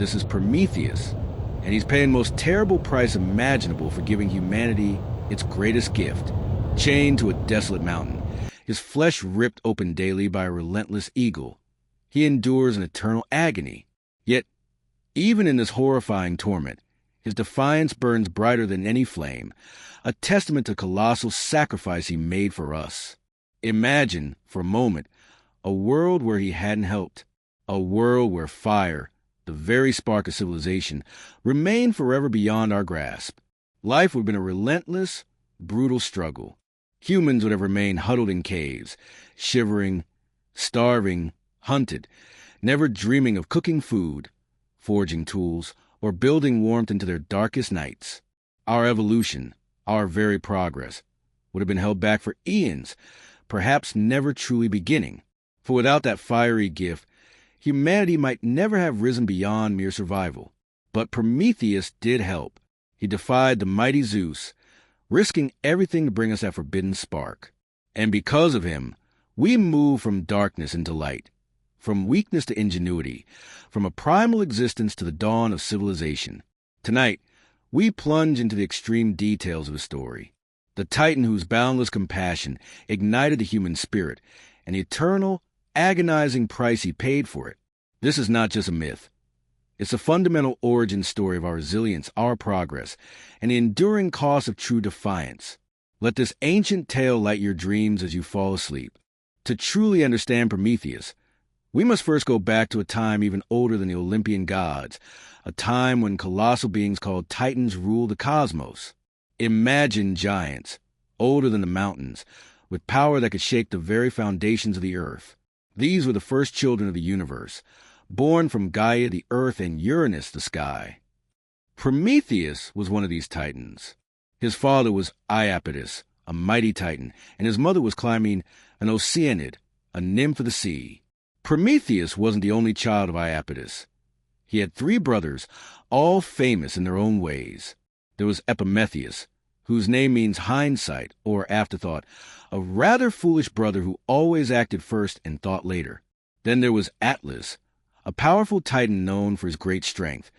This is Prometheus, and he's paying the most terrible price imaginable for giving humanity its greatest gift, chained to a desolate mountain, his flesh ripped open daily by a relentless eagle. He endures an eternal agony. Yet, even in this horrifying torment, his defiance burns brighter than any flame, a testament to the colossal sacrifice he made for us. Imagine, for a moment, a world where he hadn't helped, a world where fire, the very spark of civilization, remained forever beyond our grasp. Life would have been a relentless, brutal struggle. Humans would have remained huddled in caves, shivering, starving, hunted, never dreaming of cooking food, forging tools, or building warmth into their darkest nights. Our evolution, our very progress, would have been held back for eons, perhaps never truly beginning. For without that fiery gift, humanity might never have risen beyond mere survival. But Prometheus did help. He defied the mighty Zeus, risking everything to bring us that forbidden spark. And because of him, we move from darkness into light, from weakness to ingenuity, from a primal existence to the dawn of civilization. Tonight, we plunge into the extreme details of his story. The Titan whose boundless compassion ignited the human spirit, and the eternal, agonizing price he paid for it. This is not just a myth. It's a fundamental origin story of our resilience, our progress, and the enduring cost of true defiance. Let this ancient tale light your dreams as you fall asleep. To truly understand Prometheus, we must first go back to a time even older than the Olympian gods, a time when colossal beings called Titans ruled the cosmos. Imagine giants, older than the mountains, with power that could shake the very foundations of the earth. These were the first children of the universe, born from Gaia the earth and Uranus the sky. Prometheus was one of these titans. His father was Iapetus, a mighty titan, and his mother was Clymene, an Oceanid, a nymph of the sea. Prometheus wasn't the only child of Iapetus. He had 3 brothers, all famous in their own ways. There was Epimetheus, whose name means hindsight or afterthought, a rather foolish brother who always acted first and thought later. Then there was Atlas, a powerful titan known for his great strength,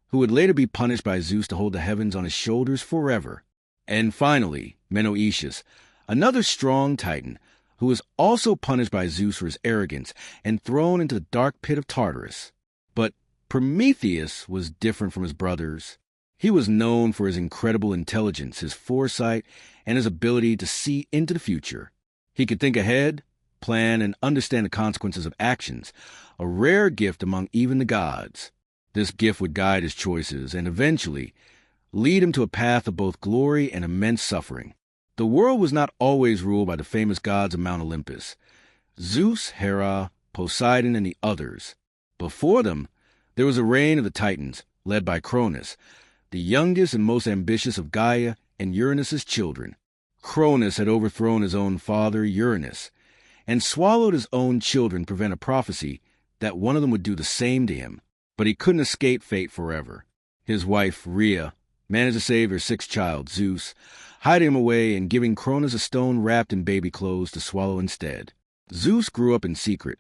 who would later be punished by Zeus to hold the heavens on his shoulders forever. And finally, Menoetius, another strong titan, who was also punished by Zeus for his arrogance and thrown into the dark pit of Tartarus. But Prometheus was different from his brothers. He was known for his incredible intelligence, his foresight, and his ability to see into the future. He could think ahead, plan, and understand the consequences of actions, a rare gift among even the gods. This gift would guide his choices and eventually lead him to a path of both glory and immense suffering. The world was not always ruled by the famous gods of Mount Olympus, Zeus, Hera, Poseidon, and the others. Before them, there was a reign of the Titans, led by Cronus, the youngest and most ambitious of Gaia and Uranus's children. Cronus had overthrown his own father, Uranus, and swallowed his own children to prevent a prophecy that one of them would do the same to him. But he couldn't escape fate forever. His wife, Rhea, managed to save her 6th child, Zeus, hiding him away and giving Cronus a stone wrapped in baby clothes to swallow instead. Zeus grew up in secret,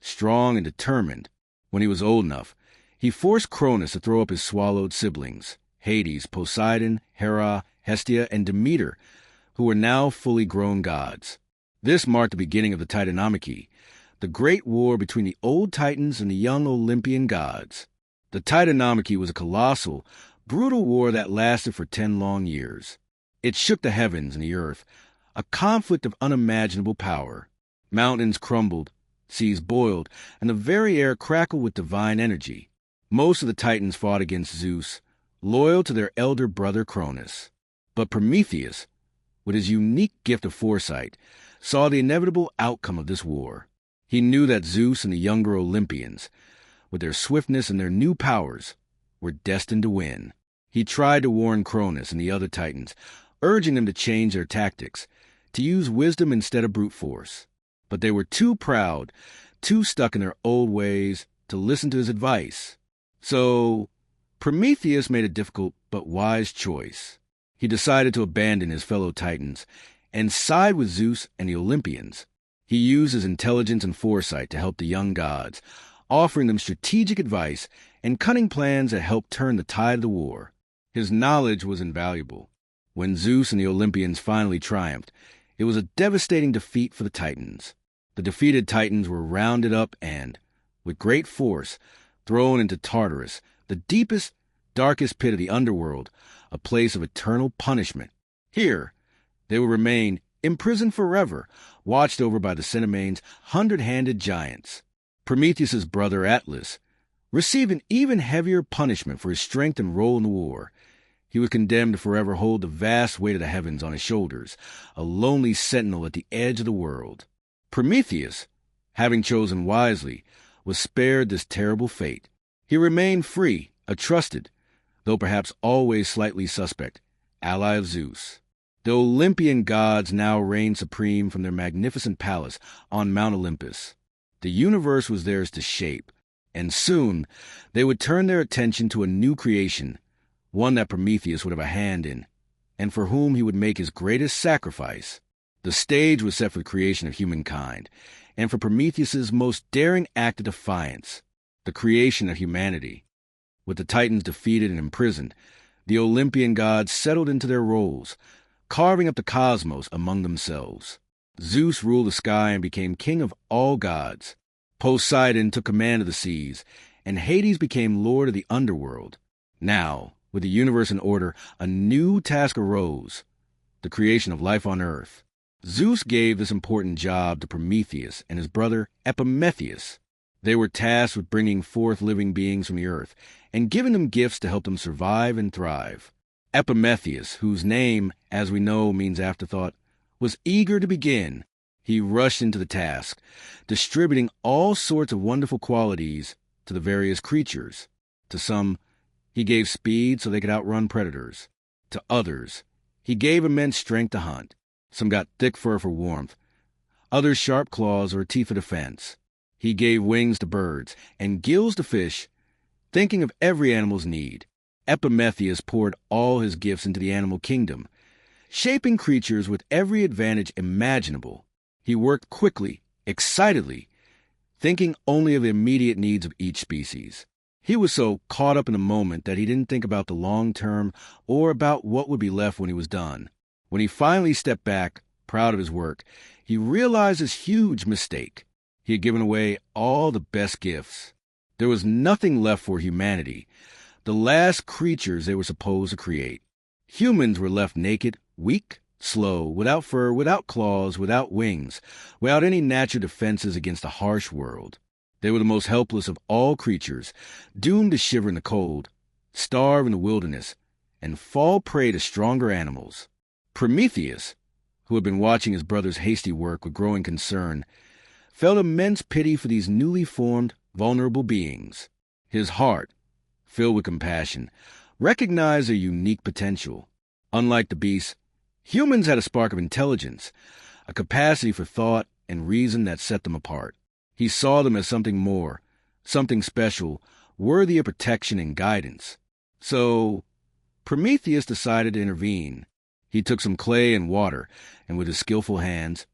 strong and determined. When he was old enough, he forced Cronus to throw up his swallowed siblings, Hades, Poseidon, Hera, Hestia, and Demeter, who were now fully grown gods. This marked the beginning of the Titanomachy, the great war between the old Titans and the young Olympian gods. The Titanomachy was a colossal, brutal war that lasted for 10 long years. It shook the heavens and the earth, a conflict of unimaginable power. Mountains crumbled, seas boiled, and the very air crackled with divine energy. Most of the Titans fought against Zeus, loyal to their elder brother Cronus. But Prometheus, with his unique gift of foresight, saw the inevitable outcome of this war. He knew that Zeus and the younger Olympians, with their swiftness and their new powers, were destined to win. He tried to warn Cronus and the other Titans, urging them to change their tactics, to use wisdom instead of brute force. But they were too proud, too stuck in their old ways to listen to his advice. So Prometheus made a difficult but wise choice. He decided to abandon his fellow Titans and side with Zeus and the Olympians. He used his intelligence and foresight to help the young gods, offering them strategic advice and cunning plans that helped turn the tide of the war. His knowledge was invaluable. When Zeus and the Olympians finally triumphed, it was a devastating defeat for the Titans. The defeated Titans were rounded up and, with great force, thrown into Tartarus, the deepest, darkest pit of the underworld, a place of eternal punishment. Here, they would remain imprisoned forever, watched over by the Cenomanes' 100-handed giants. Prometheus's brother Atlas received an even heavier punishment for his strength and role in the war. He was condemned to forever hold the vast weight of the heavens on his shoulders, a lonely sentinel at the edge of the world. Prometheus, having chosen wisely, was spared this terrible fate. He remained free, a trusted, though perhaps always slightly suspect, ally of Zeus. The Olympian gods now reigned supreme from their magnificent palace on Mount Olympus. The universe was theirs to shape, and soon they would turn their attention to a new creation, one that Prometheus would have a hand in, and for whom he would make his greatest sacrifice. The stage was set for the creation of humankind, and for Prometheus's most daring act of defiance, the creation of humanity. With the Titans defeated and imprisoned, the Olympian gods settled into their roles, carving up the cosmos among themselves. Zeus ruled the sky and became king of all gods. Poseidon took command of the seas, and Hades became lord of the underworld. Now, with the universe in order, a new task arose, the creation of life on earth. Zeus gave this important job to Prometheus and his brother Epimetheus. They were tasked with bringing forth living beings from the earth and giving them gifts to help them survive and thrive. Epimetheus, whose name, as we know, means afterthought, was eager to begin. He rushed into the task, distributing all sorts of wonderful qualities to the various creatures. To some, he gave speed so they could outrun predators. To others, he gave immense strength to hunt. Some got thick fur for warmth, others sharp claws or teeth for defense. He gave wings to birds and gills to fish, thinking of every animal's need. Epimetheus poured all his gifts into the animal kingdom, shaping creatures with every advantage imaginable. He worked quickly, excitedly, thinking only of the immediate needs of each species. He was so caught up in the moment that he didn't think about the long term or about what would be left when he was done. When he finally stepped back, proud of his work, he realized his huge mistake. He had given away all the best gifts. There was nothing left for humanity, the last creatures they were supposed to create. Humans were left naked, weak, slow, without fur, without claws, without wings, without any natural defenses against a harsh world. They were the most helpless of all creatures, doomed to shiver in the cold, starve in the wilderness, and fall prey to stronger animals. Prometheus, who had been watching his brother's hasty work with growing concern, felt immense pity for these newly formed, vulnerable beings. His heart, filled with compassion, recognized their unique potential. Unlike the beasts, humans had a spark of intelligence, a capacity for thought and reason that set them apart. He saw them as something more, something special, worthy of protection and guidance. So, Prometheus decided to intervene. He took some clay and water, and with his skillful hands,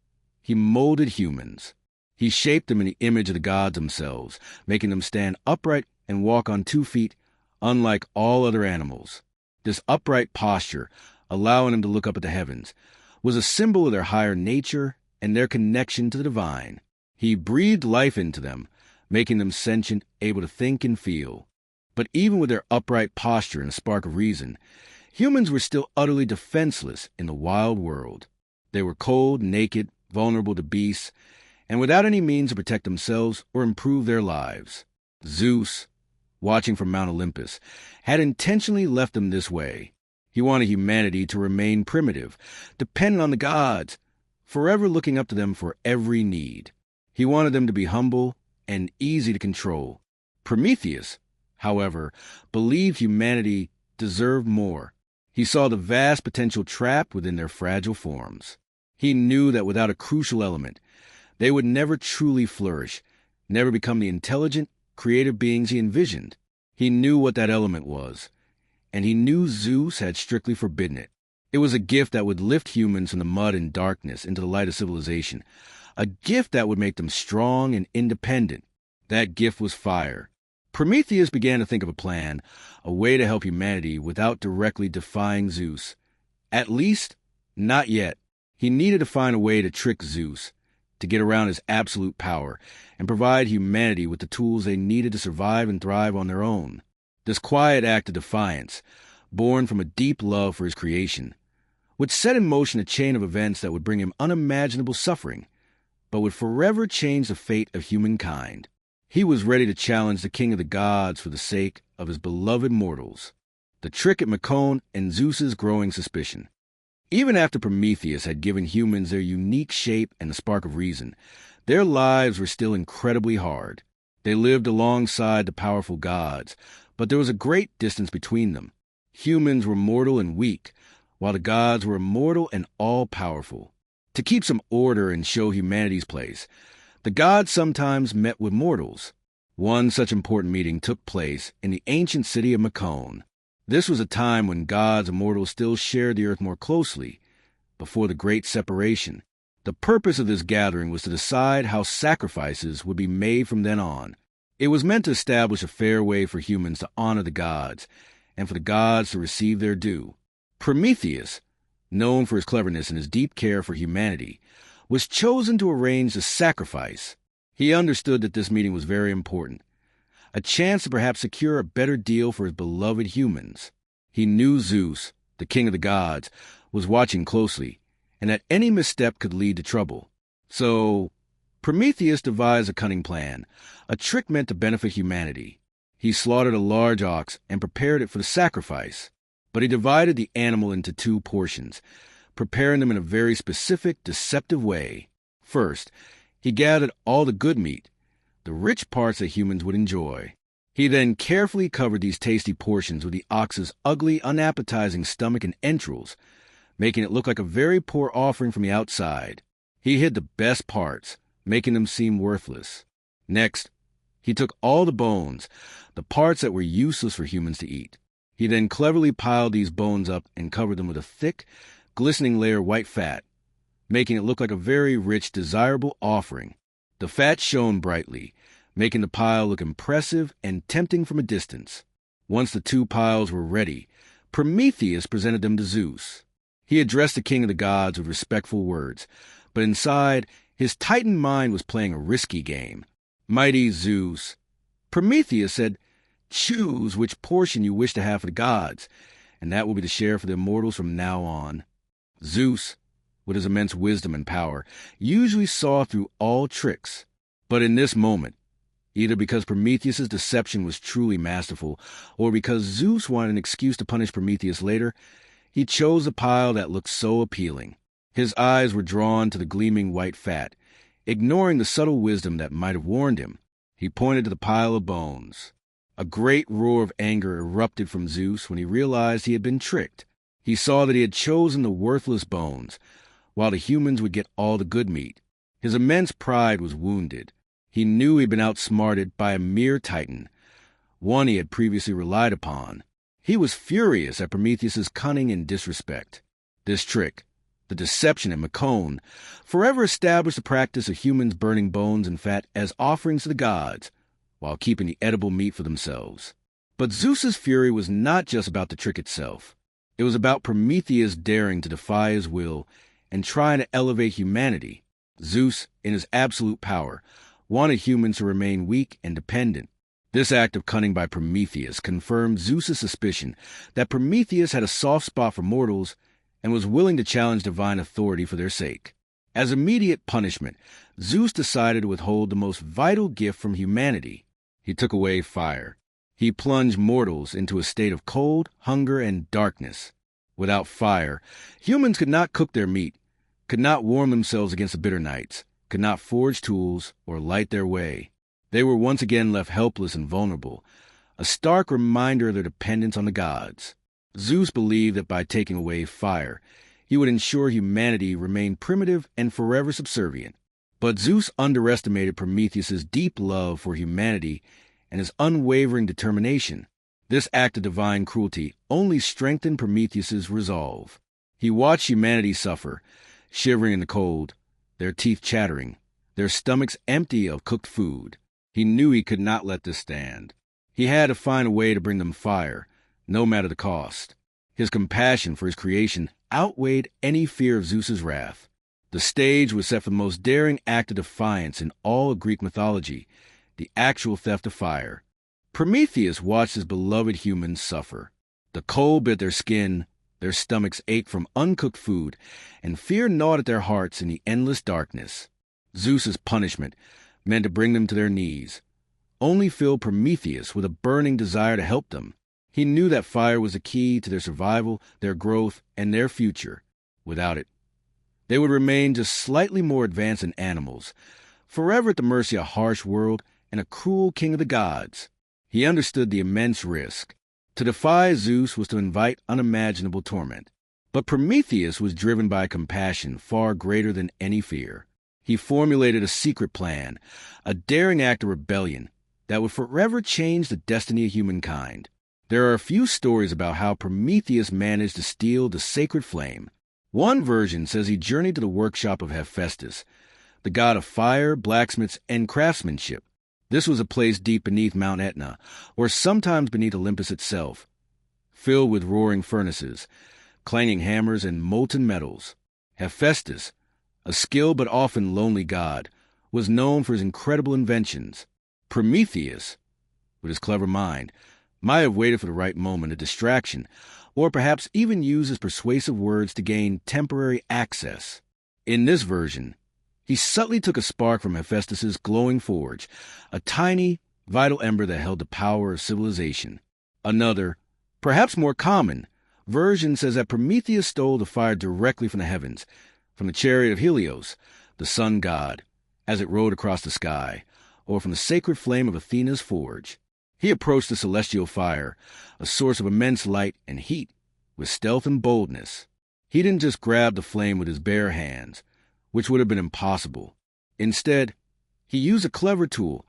he molded humans. He shaped them in the image of the gods themselves, making them stand upright and walk on 2 feet, unlike all other animals. This upright posture, allowing them to look up at the heavens, was a symbol of their higher nature and their connection to the divine. He breathed life into them, making them sentient, able to think and feel. But even with their upright posture and a spark of reason, humans were still utterly defenseless in the wild world. They were cold, naked, vulnerable to beasts, and without any means to protect themselves or improve their lives. Zeus, watching from Mount Olympus, had intentionally left them this way. He wanted humanity to remain primitive, dependent on the gods, forever looking up to them for every need. He wanted them to be humble and easy to control. Prometheus, however, believed humanity deserved more. He saw the vast potential trapped within their fragile forms. He knew that without a crucial element, they would never truly flourish, never become the intelligent, creative beings he envisioned. He knew what that element was, and he knew Zeus had strictly forbidden it. It was a gift that would lift humans from the mud and darkness into the light of civilization, a gift that would make them strong and independent. That gift was fire. Prometheus began to think of a plan, a way to help humanity without directly defying Zeus. At least, not yet. He needed to find a way to trick Zeus, to get around his absolute power, and provide humanity with the tools they needed to survive and thrive on their own. This quiet act of defiance, born from a deep love for his creation, would set in motion a chain of events that would bring him unimaginable suffering, but would forever change the fate of humankind. He was ready to challenge the king of the gods for the sake of his beloved mortals. The trick at Mecone and Zeus's growing suspicion. Even after Prometheus had given humans their unique shape and a spark of reason, their lives were still incredibly hard. They lived alongside the powerful gods, but there was a great distance between them. Humans were mortal and weak, while the gods were immortal and all-powerful. To keep some order and show humanity's place, the gods sometimes met with mortals. One such important meeting took place in the ancient city of Mecone. This was a time when gods and mortals still shared the earth more closely, before the great separation. The purpose of this gathering was to decide how sacrifices would be made from then on. It was meant to establish a fair way for humans to honor the gods, and for the gods to receive their due. Prometheus, known for his cleverness and his deep care for humanity, was chosen to arrange the sacrifice. He understood that this meeting was very important, a chance to perhaps secure a better deal for his beloved humans. He knew Zeus, the king of the gods, was watching closely, and that any misstep could lead to trouble. So, Prometheus devised a cunning plan, a trick meant to benefit humanity. He slaughtered a large ox and prepared it for the sacrifice, but he divided the animal into two portions, preparing them in a very specific, deceptive way. First, he gathered all the good meat, the rich parts that humans would enjoy. He then carefully covered these tasty portions with the ox's ugly, unappetizing stomach and entrails, making it look like a very poor offering from the outside. He hid the best parts, making them seem worthless. Next, he took all the bones, the parts that were useless for humans to eat. He then cleverly piled these bones up and covered them with a thick, glistening layer of white fat, making it look like a very rich, desirable offering. The fat shone brightly, making the pile look impressive and tempting from a distance. Once the two piles were ready, Prometheus presented them to Zeus. He addressed the king of the gods with respectful words, but inside, his tightened mind was playing a risky game. Mighty Zeus. Prometheus said, "Choose which portion you wish to have for the gods, and that will be the share for the immortals from now on." Zeus, with his immense wisdom and power, usually saw through all tricks. But in this moment, either because Prometheus's deception was truly masterful, or because Zeus wanted an excuse to punish Prometheus later, he chose a pile that looked so appealing. His eyes were drawn to the gleaming white fat, ignoring the subtle wisdom that might have warned him. He pointed to the pile of bones. A great roar of anger erupted from Zeus when he realized he had been tricked. He saw that he had chosen the worthless bones, while the humans would get all the good meat. His immense pride was wounded. He knew he had been outsmarted by a mere titan, one he had previously relied upon. He was furious at Prometheus's cunning and disrespect. This trick, the deception at Mecone, forever established the practice of humans burning bones and fat as offerings to the gods, while keeping the edible meat for themselves. But Zeus's fury was not just about the trick itself. It was about Prometheus daring to defy his will and trying to elevate humanity. Zeus, in his absolute power, wanted humans to remain weak and dependent. This act of cunning by Prometheus confirmed Zeus's suspicion that Prometheus had a soft spot for mortals and was willing to challenge divine authority for their sake. As immediate punishment, Zeus decided to withhold the most vital gift from humanity. He took away fire. He plunged mortals into a state of cold, hunger, and darkness. Without fire, humans could not cook their meat, could not warm themselves against the bitter nights, could not forge tools or light their way. They were once again left helpless and vulnerable, a stark reminder of their dependence on the gods. Zeus believed that by taking away fire, he would ensure humanity remained primitive and forever subservient. But Zeus underestimated Prometheus's deep love for humanity and his unwavering determination. This act of divine cruelty only strengthened Prometheus's resolve. He watched humanity suffer, shivering in the cold, their teeth chattering, their stomachs empty of cooked food. He knew he could not let this stand. He had to find a way to bring them fire, no matter the cost. His compassion for his creation outweighed any fear of Zeus's wrath. The stage was set for the most daring act of defiance in all of Greek mythology, the actual theft of fire. Prometheus watched his beloved humans suffer. The cold bit their skin, their stomachs ached from uncooked food, and fear gnawed at their hearts in the endless darkness. Zeus's punishment meant to bring them to their knees, only filled Prometheus with a burning desire to help them. He knew that fire was the key to their survival, their growth, and their future. Without it, they would remain just slightly more advanced than animals, forever at the mercy of a harsh world and a cruel king of the gods. He understood the immense risk. To defy Zeus was to invite unimaginable torment. But Prometheus was driven by a compassion far greater than any fear. He formulated a secret plan, a daring act of rebellion that would forever change the destiny of humankind. There are a few stories about how Prometheus managed to steal the sacred flame. One version says he journeyed to the workshop of Hephaestus, the god of fire, blacksmiths, and craftsmanship. This was a place deep beneath Mount Etna, or sometimes beneath Olympus itself, filled with roaring furnaces, clanging hammers, and molten metals. Hephaestus, a skilled but often lonely god, was known for his incredible inventions. Prometheus, with his clever mind, might have waited for the right moment, a distraction, or perhaps even used his persuasive words to gain temporary access. In this version, he subtly took a spark from Hephaestus's glowing forge, a tiny, vital ember that held the power of civilization. Another, perhaps more common, version says that Prometheus stole the fire directly from the heavens, from the chariot of Helios, the sun god, as it rode across the sky, or from the sacred flame of Athena's forge. He approached the celestial fire, a source of immense light and heat, with stealth and boldness. He didn't just grab the flame with his bare hands, which would have been impossible. Instead, he used a clever tool,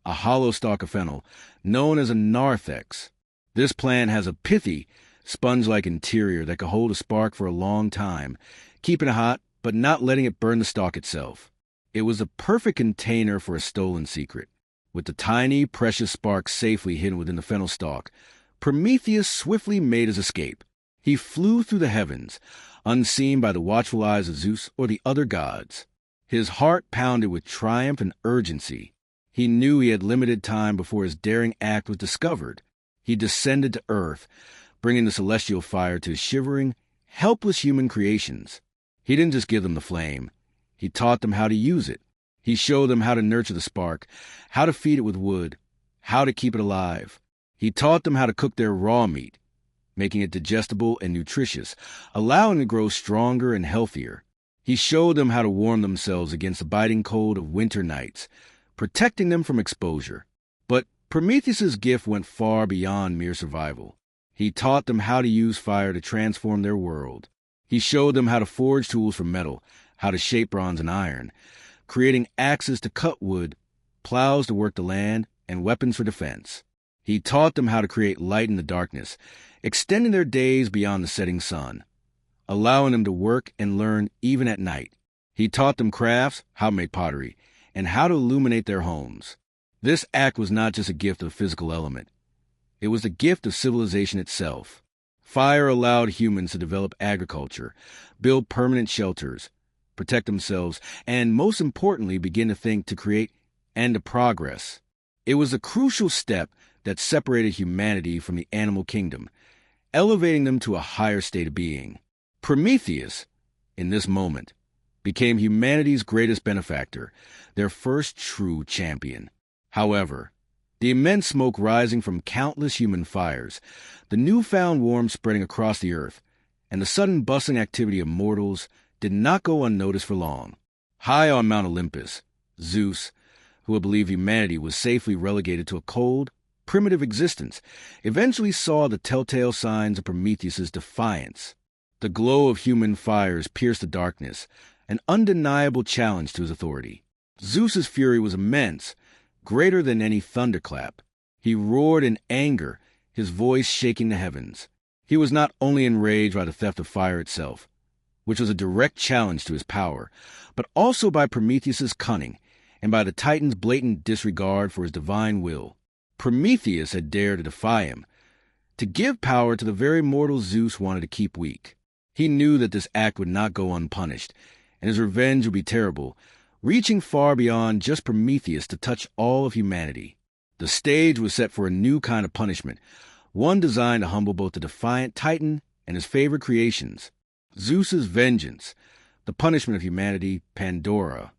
a hollow stalk of fennel, known as a narthex. This plant has a pithy, sponge-like interior that can hold a spark for a long time, keeping it hot but not letting it burn the stalk itself. It was a perfect container for a stolen secret. With the tiny, precious spark safely hidden within the fennel stalk, Prometheus swiftly made his escape. He flew through the heavens, unseen by the watchful eyes of Zeus or the other gods. His heart pounded with triumph and urgency. He knew he had limited time before his daring act was discovered. He descended to earth, bringing the celestial fire to his shivering, helpless human creations. He didn't just give them the flame. He taught them how to use it. He showed them how to nurture the spark, how to feed it with wood, how to keep it alive. He taught them how to cook their raw meat, making it digestible and nutritious, allowing it to grow stronger and healthier. He showed them how to warm themselves against the biting cold of winter nights, protecting them from exposure. But Prometheus's gift went far beyond mere survival. He taught them how to use fire to transform their world. He showed them how to forge tools from metal, how to shape bronze and iron, creating axes to cut wood, plows to work the land, and weapons for defense. He taught them how to create light in the darkness, extending their days beyond the setting sun, allowing them to work and learn even at night. He taught them crafts, how to make pottery, and how to illuminate their homes. This act was not just a gift of the physical element. It was the gift of civilization itself. Fire allowed humans to develop agriculture, build permanent shelters, protect themselves, and most importantly, begin to think, to create, and to progress. It was a crucial step that separated humanity from the animal kingdom, elevating them to a higher state of being. Prometheus, in this moment, became humanity's greatest benefactor, their first true champion. However, the immense smoke rising from countless human fires, the newfound warmth spreading across the earth, and the sudden bustling activity of mortals did not go unnoticed for long. High on Mount Olympus, Zeus, who had believed humanity was safely relegated to a cold, primitive existence, eventually saw the telltale signs of Prometheus's defiance. The glow of human fires pierced the darkness, an undeniable challenge to his authority. Zeus's fury was immense, greater than any thunderclap. He roared in anger, his voice shaking the heavens. He was not only enraged by the theft of fire itself, which was a direct challenge to his power, but also by Prometheus's cunning and by the Titan's blatant disregard for his divine will. Prometheus had dared to defy him, to give power to the very mortal Zeus wanted to keep weak. He knew that this act would not go unpunished, and his revenge would be terrible, reaching far beyond just Prometheus to touch all of humanity. The stage was set for a new kind of punishment, one designed to humble both the defiant Titan and his favorite creations. Zeus's vengeance, the punishment of humanity, Pandora.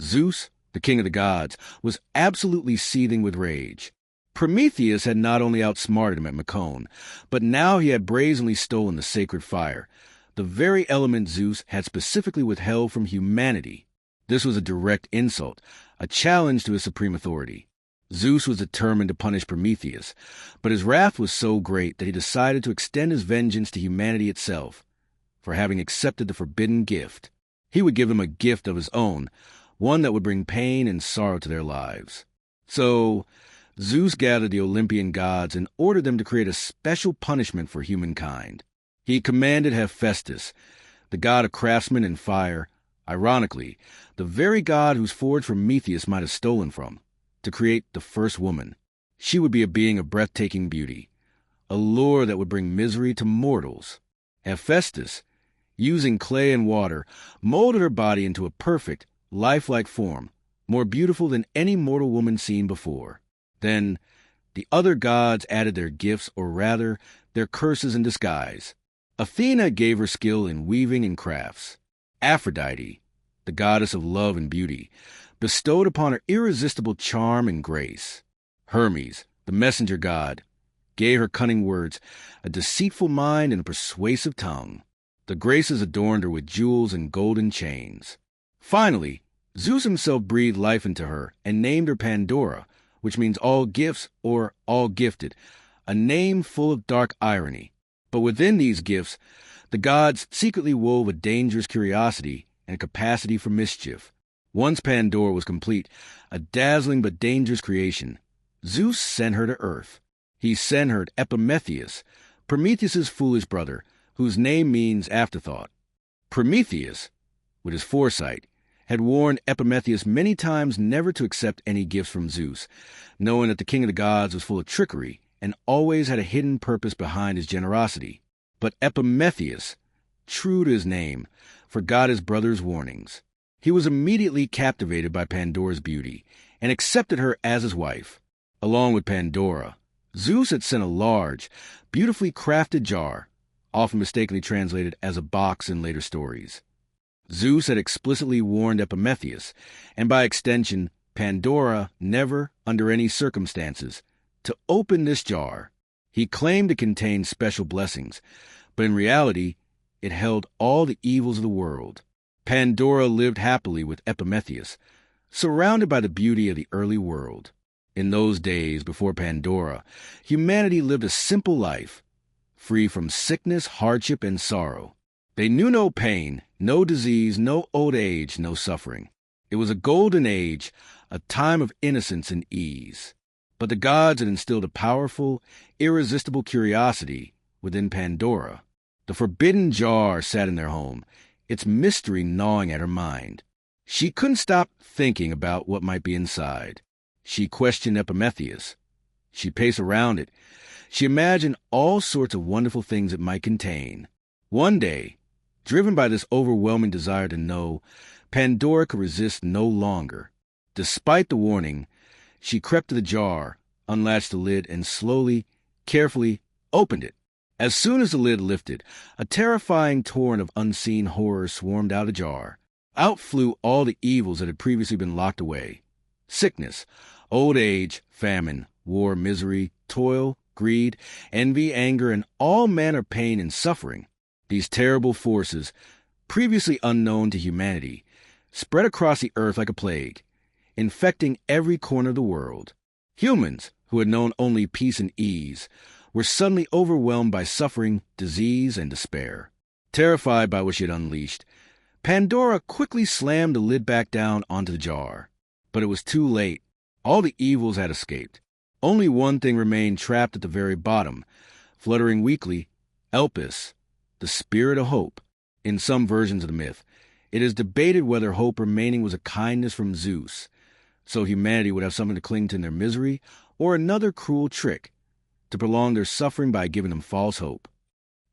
Zeus, the king of the gods, was absolutely seething with rage. Prometheus had not only outsmarted him at Mecone, but now he had brazenly stolen the sacred fire, the very element Zeus had specifically withheld from humanity. This was a direct insult, a challenge to his supreme authority. Zeus was determined to punish Prometheus, but his wrath was so great that he decided to extend his vengeance to humanity itself, for having accepted the forbidden gift. He would give them a gift of his own, one that would bring pain and sorrow to their lives. So Zeus gathered the Olympian gods and ordered them to create a special punishment for humankind. He commanded Hephaestus, the god of craftsmen and fire, ironically, the very god whose forge Prometheus might have stolen from, to create the first woman. She would be a being of breathtaking beauty, a lure that would bring misery to mortals. Hephaestus, using clay and water, molded her body into a perfect, lifelike form, more beautiful than any mortal woman seen before. Then the other gods added their gifts, or rather, their curses in disguise. Athena gave her skill in weaving and crafts. Aphrodite, the goddess of love and beauty, bestowed upon her irresistible charm and grace. Hermes, the messenger god, gave her cunning words, a deceitful mind, and a persuasive tongue. The Graces adorned her with jewels and golden chains. Finally, Zeus himself breathed life into her and named her Pandora, which means all gifts or all gifted, a name full of dark irony. But within these gifts, the gods secretly wove a dangerous curiosity and a capacity for mischief. Once Pandora was complete, a dazzling but dangerous creation, Zeus sent her to Earth. He sent her to Epimetheus, Prometheus's foolish brother, whose name means afterthought. Prometheus, with his foresight, had warned Epimetheus many times never to accept any gifts from Zeus, knowing that the king of the gods was full of trickery and always had a hidden purpose behind his generosity. But Epimetheus, true to his name, forgot his brother's warnings. He was immediately captivated by Pandora's beauty and accepted her as his wife. Along with Pandora, Zeus had sent a large, beautifully crafted jar, often mistakenly translated as a box in later stories. Zeus had explicitly warned Epimetheus, and by extension, Pandora, never, under any circumstances, to open this jar. He claimed to contain special blessings, but in reality, it held all the evils of the world. Pandora lived happily with Epimetheus, surrounded by the beauty of the early world. In those days before Pandora, humanity lived a simple life, free from sickness, hardship, and sorrow. They knew no pain, no disease, no old age, no suffering. It was a golden age, a time of innocence and ease. But the gods had instilled a powerful, irresistible curiosity within Pandora. The forbidden jar sat in their home, its mystery gnawing at her mind. She couldn't stop thinking about what might be inside. She questioned Epimetheus. She paced around it. She imagined all sorts of wonderful things it might contain. One day, driven by this overwhelming desire to know, Pandora could resist no longer. Despite the warning, she crept to the jar, unlatched the lid, and slowly, carefully opened it. As soon as the lid lifted, a terrifying torrent of unseen horror swarmed out of the jar. Out flew all the evils that had previously been locked away. Sickness, old age, famine, war, misery, toil, greed, envy, anger, and all manner of pain and suffering. These terrible forces, previously unknown to humanity, spread across the earth like a plague, infecting every corner of the world. Humans, who had known only peace and ease, were suddenly overwhelmed by suffering, disease, and despair. Terrified by what she had unleashed, Pandora quickly slammed the lid back down onto the jar. But it was too late. All the evils had escaped. Only one thing remained trapped at the very bottom, fluttering weakly, Elpis, the spirit of hope. In some versions of the myth, it is debated whether hope remaining was a kindness from Zeus, so humanity would have something to cling to in their misery, or another cruel trick to prolong their suffering by giving them false hope.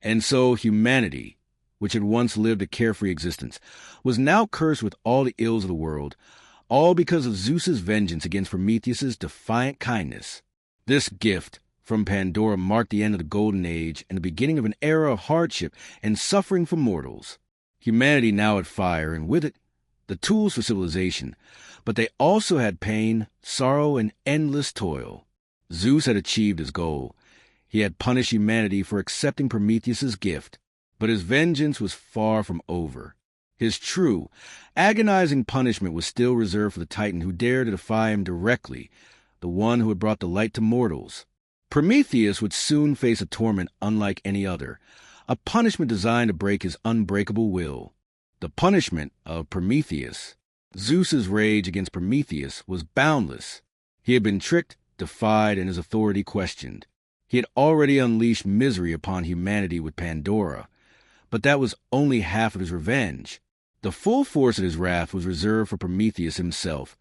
And so humanity, which had once lived a carefree existence, was now cursed with all the ills of the world, all because of Zeus's vengeance against Prometheus's defiant kindness. This gift from Pandora marked the end of the Golden Age and the beginning of an era of hardship and suffering for mortals. Humanity now had fire, and with it, the tools for civilization, but they also had pain, sorrow, and endless toil. Zeus had achieved his goal. He had punished humanity for accepting Prometheus's gift, but his vengeance was far from over. His true, agonizing punishment was still reserved for the Titan who dared to defy him directly, the one who had brought the light to mortals. Prometheus would soon face a torment unlike any other, a punishment designed to break his unbreakable will. The punishment of Prometheus. Zeus's rage against Prometheus was boundless. He had been tricked, defied, and his authority questioned. He had already unleashed misery upon humanity with Pandora, but that was only half of his revenge. The full force of his wrath was reserved for Prometheus himself,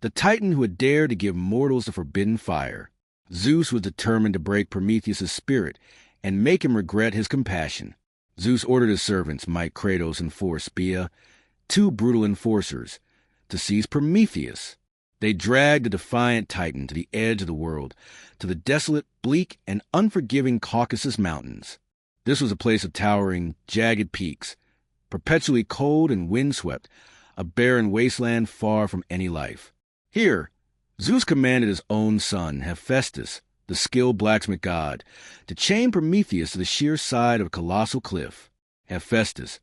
the Titan who had dared to give mortals the forbidden fire. Zeus was determined to break Prometheus's spirit and make him regret his compassion. Zeus ordered his servants, Mike, Kratos, and Speia, two brutal enforcers, to seize Prometheus. They dragged the defiant Titan to the edge of the world, to the desolate, bleak, and unforgiving Caucasus Mountains. This was a place of towering, jagged peaks, perpetually cold and windswept, a barren wasteland far from any life. Here, Zeus commanded his own son, Hephaestus, the skilled blacksmith god, to chain Prometheus to the sheer side of a colossal cliff. Hephaestus,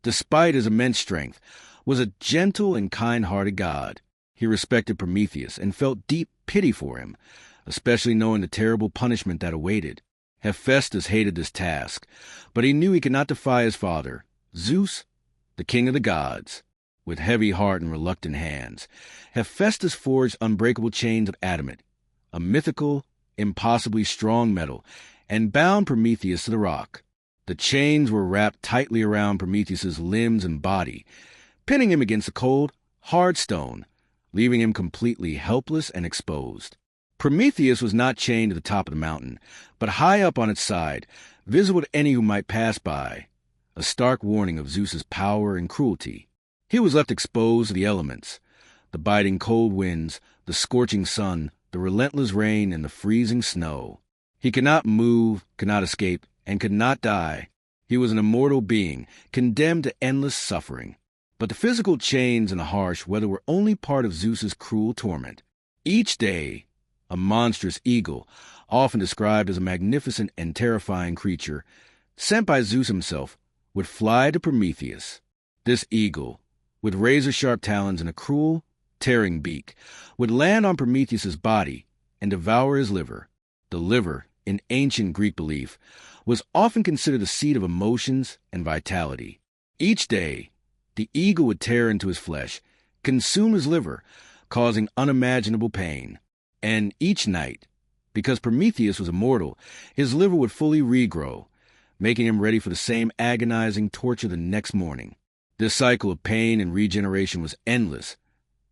despite his immense strength, was a gentle and kind-hearted god. He respected Prometheus and felt deep pity for him, especially knowing the terrible punishment that awaited. Hephaestus hated this task, but he knew he could not defy his father, Zeus, the king of the gods. With heavy heart and reluctant hands, Hephaestus forged unbreakable chains of adamant, a mythical, impossibly strong metal, and bound Prometheus to the rock. The chains were wrapped tightly around Prometheus's limbs and body, pinning him against the cold, hard stone, leaving him completely helpless and exposed. Prometheus was not chained to the top of the mountain, but high up on its side, visible to any who might pass by, a stark warning of Zeus's power and cruelty. He was left exposed to the elements, the biting cold winds, the scorching sun, the relentless rain, and the freezing snow. He could not move, could not escape, and could not die. He was an immortal being, condemned to endless suffering. But the physical chains and the harsh weather were only part of Zeus's cruel torment. Each day, a monstrous eagle, often described as a magnificent and terrifying creature, sent by Zeus himself, would fly to Prometheus. This eagle, with razor-sharp talons and a cruel, tearing beak, would land on Prometheus's body and devour his liver. The liver, in ancient Greek belief, was often considered the seat of emotions and vitality. Each day, the eagle would tear into his flesh, consume his liver, causing unimaginable pain. And each night, because Prometheus was immortal, his liver would fully regrow, making him ready for the same agonizing torture the next morning. This cycle of pain and regeneration was endless,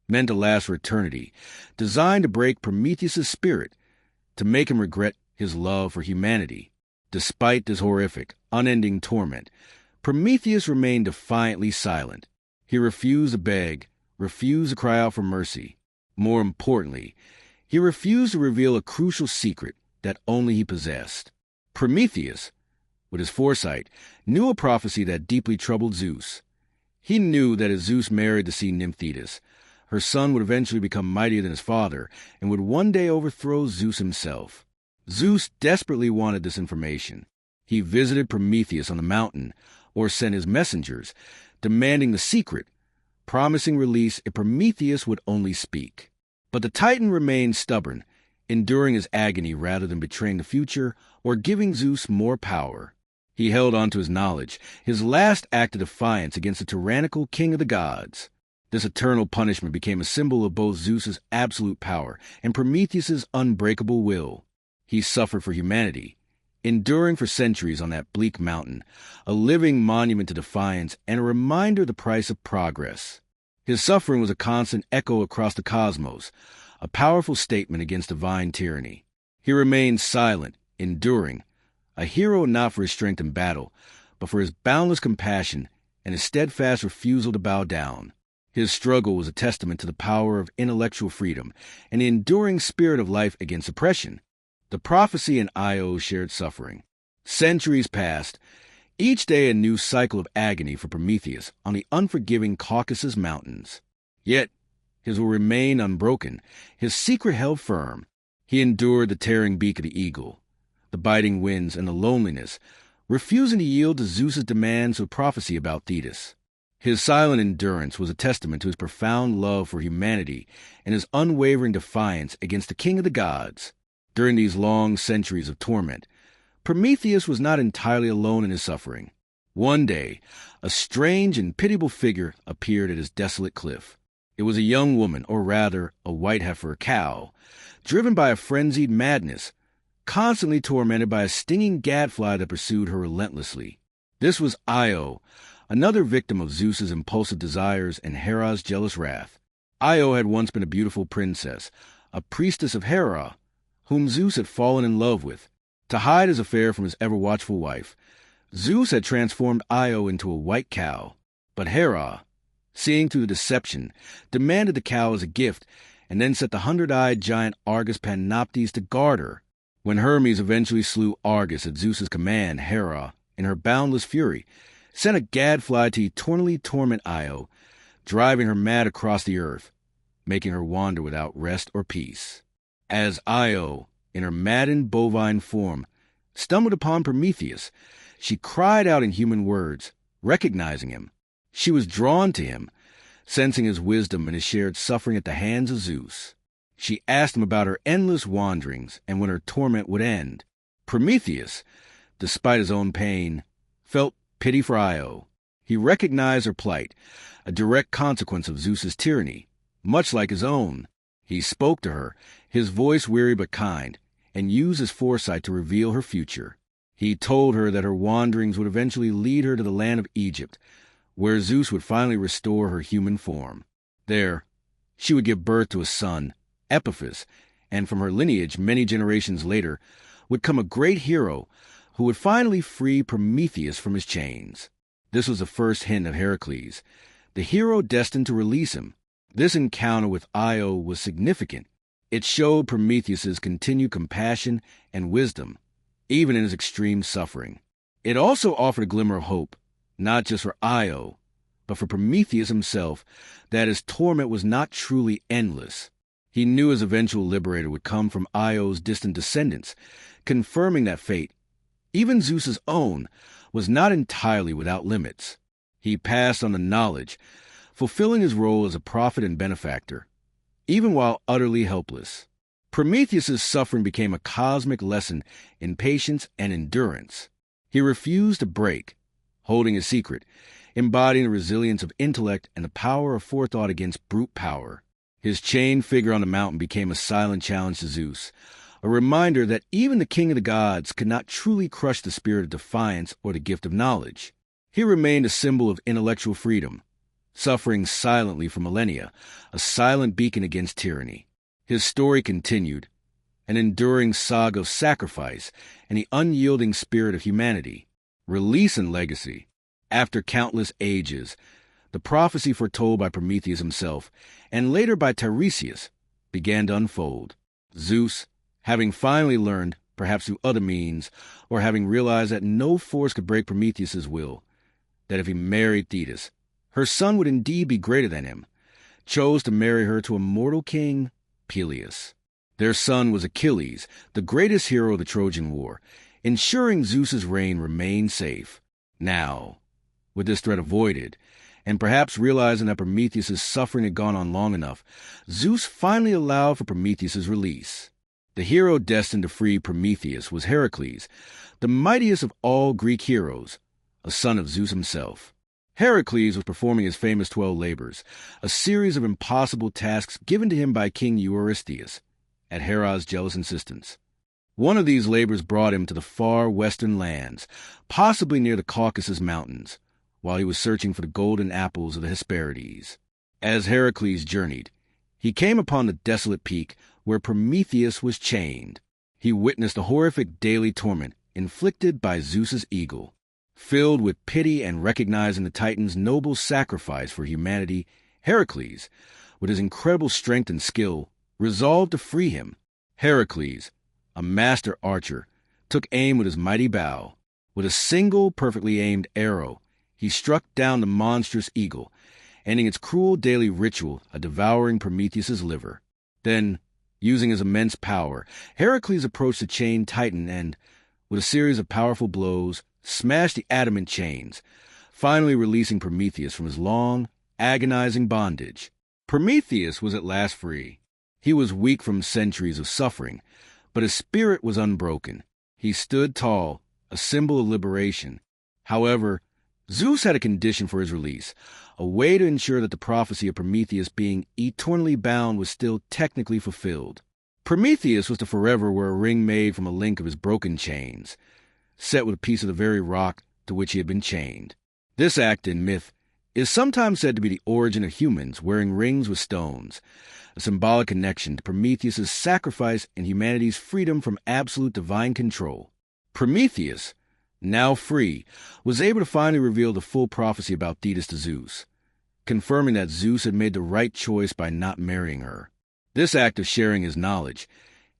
meant to last for eternity, designed to break Prometheus's spirit, to make him regret his love for humanity. Despite this horrific, unending torment, Prometheus remained defiantly silent. He refused to beg, refused to cry out for mercy. More importantly, he refused to reveal a crucial secret that only he possessed. Prometheus, with his foresight, knew a prophecy that deeply troubled Zeus. He knew that as Zeus married the sea nymph Thetis, her son would eventually become mightier than his father and would one day overthrow Zeus himself. Zeus desperately wanted this information. He visited Prometheus on the mountain, or sent his messengers, demanding the secret, promising release if Prometheus would only speak. But the Titan remained stubborn, enduring his agony rather than betraying the future or giving Zeus more power. He held on to his knowledge, his last act of defiance against the tyrannical king of the gods. This eternal punishment became a symbol of both Zeus's absolute power and Prometheus's unbreakable will. He suffered for humanity, enduring for centuries on that bleak mountain, a living monument to defiance and a reminder of the price of progress. His suffering was a constant echo across the cosmos, a powerful statement against divine tyranny. He remained silent, enduring, a hero not for his strength in battle, but for his boundless compassion and his steadfast refusal to bow down. His struggle was a testament to the power of intellectual freedom and the enduring spirit of life against oppression. The prophecy and Io shared suffering. Centuries passed, each day a new cycle of agony for Prometheus on the unforgiving Caucasus Mountains. Yet his will remained unbroken, his secret held firm. He endured the tearing beak of the eagle, the biting winds, and the loneliness, refusing to yield to Zeus's demands of prophecy about Thetis. His silent endurance was a testament to his profound love for humanity and his unwavering defiance against the king of the gods. During these long centuries of torment, Prometheus was not entirely alone in his suffering. One day, a strange and pitiable figure appeared at his desolate cliff. It was a young woman, or rather, a white heifer cow, driven by a frenzied madness, constantly tormented by a stinging gadfly that pursued her relentlessly. This was Io, another victim of Zeus's impulsive desires and Hera's jealous wrath. Io had once been a beautiful princess, a priestess of Hera, whom Zeus had fallen in love with. To hide his affair from his ever-watchful wife, Zeus had transformed Io into a white cow. But Hera, seeing through the deception, demanded the cow as a gift and then set the 100-eyed giant Argus Panoptes to guard her. When Hermes eventually slew Argus at Zeus's command, Hera, in her boundless fury, sent a gadfly to eternally torment Io, driving her mad across the earth, making her wander without rest or peace. As Io, in her maddened bovine form, stumbled upon Prometheus, she cried out in human words, recognizing him. She was drawn to him, sensing his wisdom and his shared suffering at the hands of Zeus. She asked him about her endless wanderings and when her torment would end. Prometheus, despite his own pain, felt pity for Io. He recognized her plight, a direct consequence of Zeus's tyranny, much like his own. He spoke to her, his voice weary but kind, and used his foresight to reveal her future. He told her that her wanderings would eventually lead her to the land of Egypt, where Zeus would finally restore her human form. There, she would give birth to a son, Epiphus, and from her lineage many generations later would come a great hero who would finally free Prometheus from his chains. This was the first hint of Heracles, the hero destined to release him. This encounter with Io was significant. It showed Prometheus's continued compassion and wisdom, even in his extreme suffering. It also offered a glimmer of hope, not just for Io, but for Prometheus himself, that his torment was not truly endless. He knew his eventual liberator would come from Io's distant descendants, confirming that fate, even Zeus's own, was not entirely without limits. He passed on the knowledge, fulfilling his role as a prophet and benefactor, even while utterly helpless. Prometheus's suffering became a cosmic lesson in patience and endurance. He refused to break, holding his secret, embodying the resilience of intellect and the power of forethought against brute power. His chained figure on the mountain became a silent challenge to Zeus, a reminder that even the king of the gods could not truly crush the spirit of defiance or the gift of knowledge. He remained a symbol of intellectual freedom, suffering silently for millennia, a silent beacon against tyranny. His story continued, an enduring saga of sacrifice and the unyielding spirit of humanity, release and legacy. After countless ages, the prophecy foretold by Prometheus himself, and later by Tiresias, began to unfold. Zeus, having finally learned, perhaps through other means, or having realized that no force could break Prometheus's will, that if he married Thetis, her son would indeed be greater than him, chose to marry her to a mortal king, Peleus. Their son was Achilles, the greatest hero of the Trojan War, ensuring Zeus's reign remained safe. Now, with this threat avoided, and perhaps realizing that Prometheus's suffering had gone on long enough, Zeus finally allowed for Prometheus's release. The hero destined to free Prometheus was Heracles, the mightiest of all Greek heroes, a son of Zeus himself. Heracles was performing his famous 12 labors, a series of impossible tasks given to him by King Eurystheus, at Hera's jealous insistence. One of these labors brought him to the far western lands, possibly near the Caucasus Mountains, while he was searching for the golden apples of the Hesperides. As Heracles journeyed, he came upon the desolate peak where Prometheus was chained. He witnessed the horrific daily torment inflicted by Zeus's eagle. Filled with pity and recognizing the Titan's noble sacrifice for humanity, Heracles, with his incredible strength and skill, resolved to free him. Heracles, a master archer, took aim with his mighty bow. With a single perfectly aimed arrow, he struck down the monstrous eagle, ending its cruel daily ritual of devouring Prometheus's liver. Then, using his immense power, Heracles approached the chained Titan and, with a series of powerful blows, smashed the adamant chains, finally releasing Prometheus from his long, agonizing bondage. Prometheus was at last free. He was weak from centuries of suffering, but his spirit was unbroken. He stood tall, a symbol of liberation. However, Zeus had a condition for his release, a way to ensure that the prophecy of Prometheus being eternally bound was still technically fulfilled. Prometheus was to forever wear a ring made from a link of his broken chains, set with a piece of the very rock to which he had been chained. This act in myth is sometimes said to be the origin of humans wearing rings with stones, a symbolic connection to Prometheus's sacrifice and humanity's freedom from absolute divine control. Prometheus, now free, was able to finally reveal the full prophecy about Thetis to Zeus, confirming that Zeus had made the right choice by not marrying her. This act of sharing his knowledge,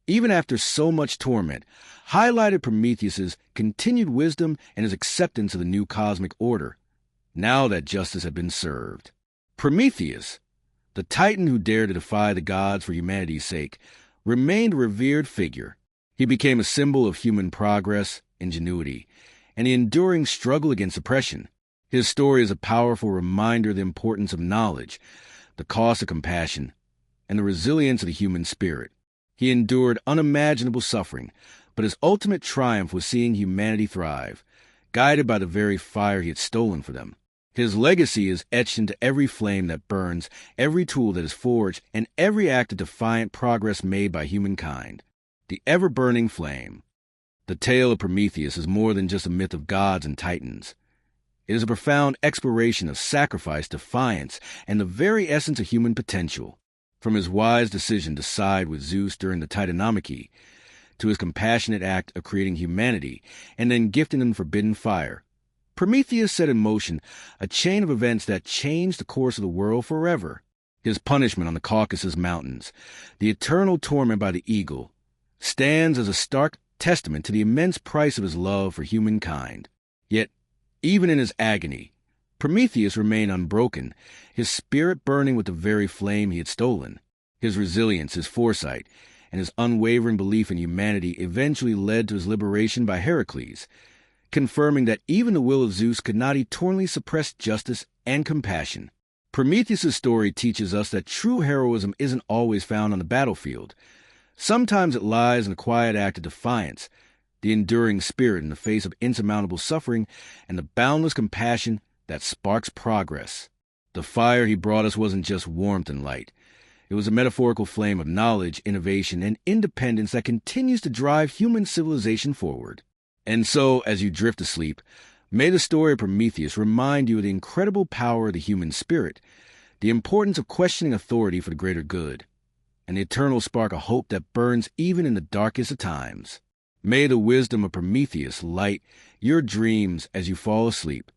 even after so much torment, highlighted Prometheus's continued wisdom and his acceptance of the new cosmic order, now that justice had been served. Prometheus, the Titan who dared to defy the gods for humanity's sake, remained a revered figure. He became a symbol of human progress, ingenuity, and the enduring struggle against oppression. His story is a powerful reminder of the importance of knowledge, the cost of compassion, and the resilience of the human spirit. He endured unimaginable suffering, but his ultimate triumph was seeing humanity thrive, guided by the very fire he had stolen for them. His legacy is etched into every flame that burns, every tool that is forged, and every act of defiant progress made by humankind. The ever-burning flame. The tale of Prometheus is more than just a myth of gods and titans. It is a profound exploration of sacrifice, defiance, and the very essence of human potential. From his wise decision to side with Zeus during the Titanomachy, to his compassionate act of creating humanity and then gifting them forbidden fire, Prometheus set in motion a chain of events that changed the course of the world forever. His punishment on the Caucasus Mountains, the eternal torment by the eagle, stands as a stark testament to the immense price of his love for humankind. Yet, even in his agony, Prometheus remained unbroken, his spirit burning with the very flame he had stolen. His resilience, his foresight, and his unwavering belief in humanity eventually led to his liberation by Heracles, confirming that even the will of Zeus could not eternally suppress justice and compassion. Prometheus' story teaches us that true heroism isn't always found on the battlefield. Sometimes it lies in the quiet act of defiance, the enduring spirit in the face of insurmountable suffering, and the boundless compassion that sparks progress. The fire he brought us wasn't just warmth and light. It was a metaphorical flame of knowledge, innovation, and independence that continues to drive human civilization forward. And so, as you drift to sleep, may the story of Prometheus remind you of the incredible power of the human spirit, the importance of questioning authority for the greater good, and the eternal spark of hope that burns even in the darkest of times. May the wisdom of Prometheus light your dreams as you fall asleep.